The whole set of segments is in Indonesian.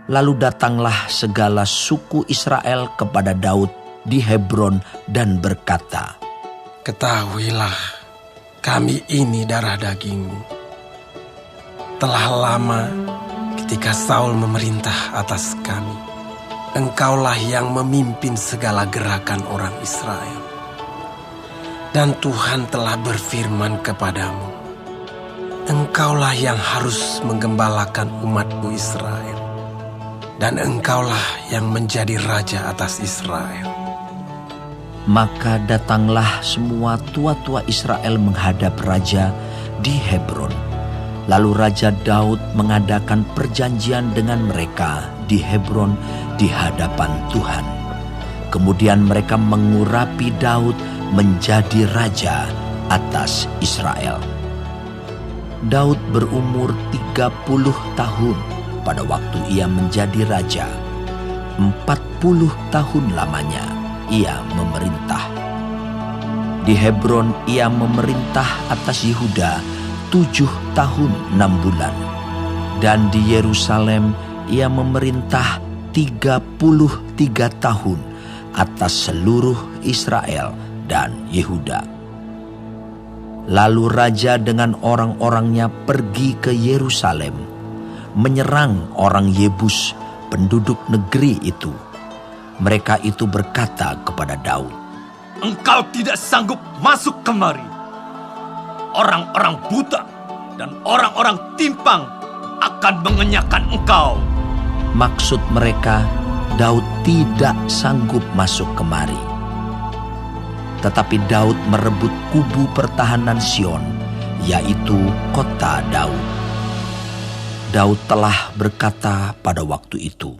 Lalu datanglah segala suku Israel kepada Daud di Hebron dan berkata, "Ketahuilah, kami ini darah dagingmu. Telah lama ketika Saul memerintah atas kami, engkaulah yang memimpin segala gerakan orang Israel. Dan Tuhan telah berfirman kepadamu, engkaulah yang harus menggembalakan umatku Israel. Dan engkaulah yang menjadi raja atas Israel." Maka datanglah semua tua-tua Israel menghadap raja di Hebron. Lalu Raja Daud mengadakan perjanjian dengan mereka di Hebron di hadapan Tuhan. Kemudian mereka mengurapi Daud menjadi raja atas Israel. Daud berumur 30 tahun pada waktu ia menjadi raja. 40 tahun lamanya ia memerintah. Di Hebron ia memerintah atas Yehuda 7 tahun 6 bulan. Dan di Yerusalem ia memerintah 33 tahun atas seluruh Israel dan Yehuda. Lalu raja dengan orang-orangnya pergi ke Yerusalem, menyerang orang Yebus, penduduk negeri itu. Mereka itu berkata kepada Daud, "Engkau tidak sanggup masuk kemari. Orang-orang buta dan orang-orang timpang akan mengenyahkan engkau." Maksud mereka, Daud tidak sanggup masuk kemari. Tetapi Daud merebut kubu pertahanan Sion, yaitu kota Daud. Daud telah berkata pada waktu itu,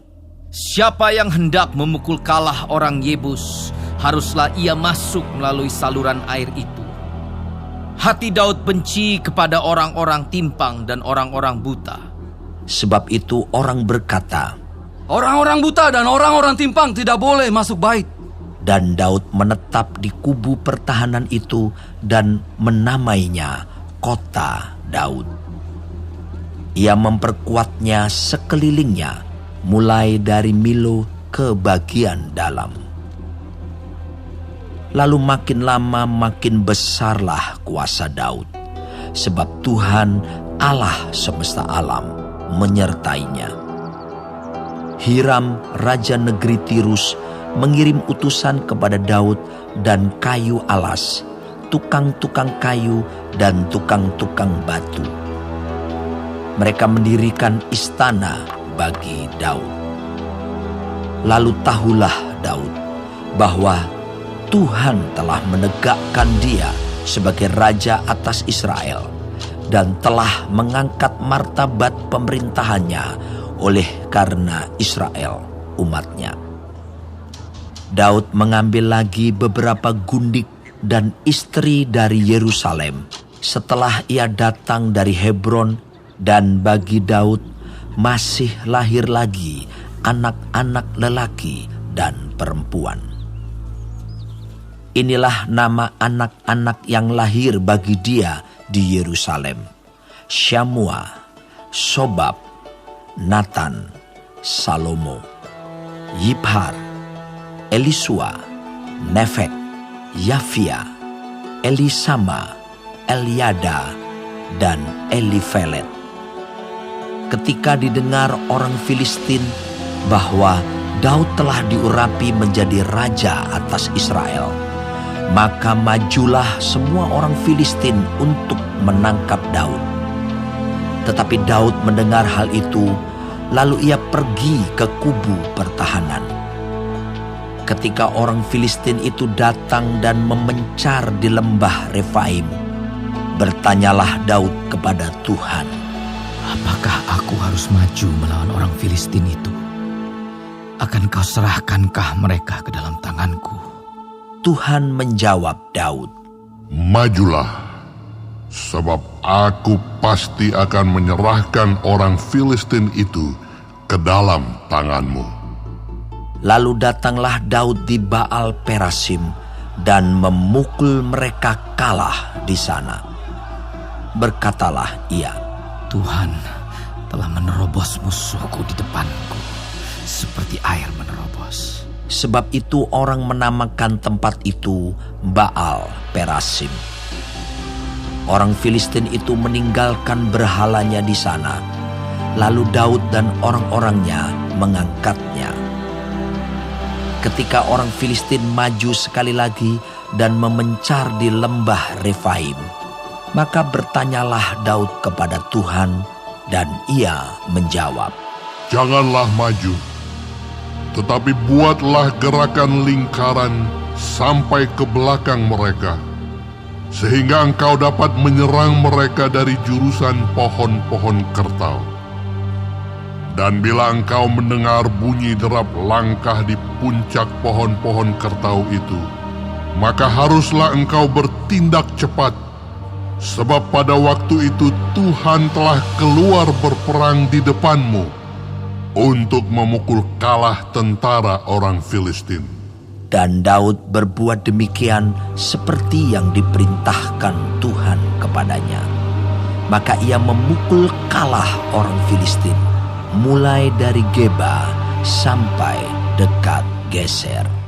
"Siapa yang hendak memukul kalah orang Yebus, haruslah ia masuk melalui saluran air itu." Hati Daud benci kepada orang-orang timpang dan orang-orang buta. Sebab itu orang berkata, "Orang-orang buta dan orang-orang timpang tidak boleh masuk bait." Dan Daud menetap di kubu pertahanan itu dan menamainya Kota Daud. Ia memperkuatnya sekelilingnya, mulai dari Milo ke bagian dalam. Lalu makin lama makin besarlah kuasa Daud, sebab Tuhan Allah semesta alam menyertainya. Hiram, raja negeri Tirus, mengirim utusan kepada Daud dan kayu alas, tukang-tukang kayu dan tukang-tukang batu. Mereka mendirikan istana bagi Daud. Lalu tahulah Daud bahwa Tuhan telah menegakkan dia sebagai raja atas Israel dan telah mengangkat martabat pemerintahannya oleh karena Israel umatnya. Daud mengambil lagi beberapa gundik dan istri dari Yerusalem setelah ia datang dari Hebron, dan bagi Daud masih lahir lagi anak-anak lelaki dan perempuan. Inilah nama anak-anak yang lahir bagi dia di Yerusalem: Syamua, Sobab, Natan, Salomo, Yibhar, Elisua, Nefek, Yafia, Elisama, Eliada, dan Elifelet. Ketika didengar orang Filistin bahwa Daud telah diurapi menjadi raja atas Israel, maka majulah semua orang Filistin untuk menangkap Daud. Tetapi Daud mendengar hal itu, lalu ia pergi ke kubu pertahanan. Ketika orang Filistin itu datang dan memencar di lembah Refaim, bertanyalah Daud kepada Tuhan, "Apakah aku harus maju melawan orang Filistin itu? Akan kau serahkankah mereka ke dalam tanganku?" Tuhan menjawab Daud, "Majulah, sebab aku pasti akan menyerahkan orang Filistin itu ke dalam tanganmu." Lalu datanglah Daud di Baal Perasim dan memukul mereka kalah di sana. Berkatalah ia, "Tuhan telah menerobos musuhku di depanku." seperti air menerobos. Sebab itu orang menamakan tempat itu Baal Perasim. Orang Filistin itu meninggalkan berhalanya di sana. Lalu Daud dan orang-orangnya mengangkatnya. Ketika orang Filistin maju sekali lagi dan memencar di lembah Refaim, maka bertanyalah Daud kepada Tuhan, dan ia menjawab, Janganlah maju, tetapi buatlah gerakan lingkaran sampai ke belakang mereka, sehingga engkau dapat menyerang mereka dari jurusan pohon-pohon kertau. Dan bila engkau mendengar bunyi derap langkah di puncak pohon-pohon kertau itu, maka haruslah engkau bertindak cepat, sebab pada waktu itu Tuhan telah keluar berperang di depanmu untuk memukul kalah tentara orang Filistin. Dan Daud berbuat demikian seperti yang diperintahkan Tuhan kepadanya. Maka ia memukul kalah orang Filistin, mulai dari Geba sampai dekat Geser.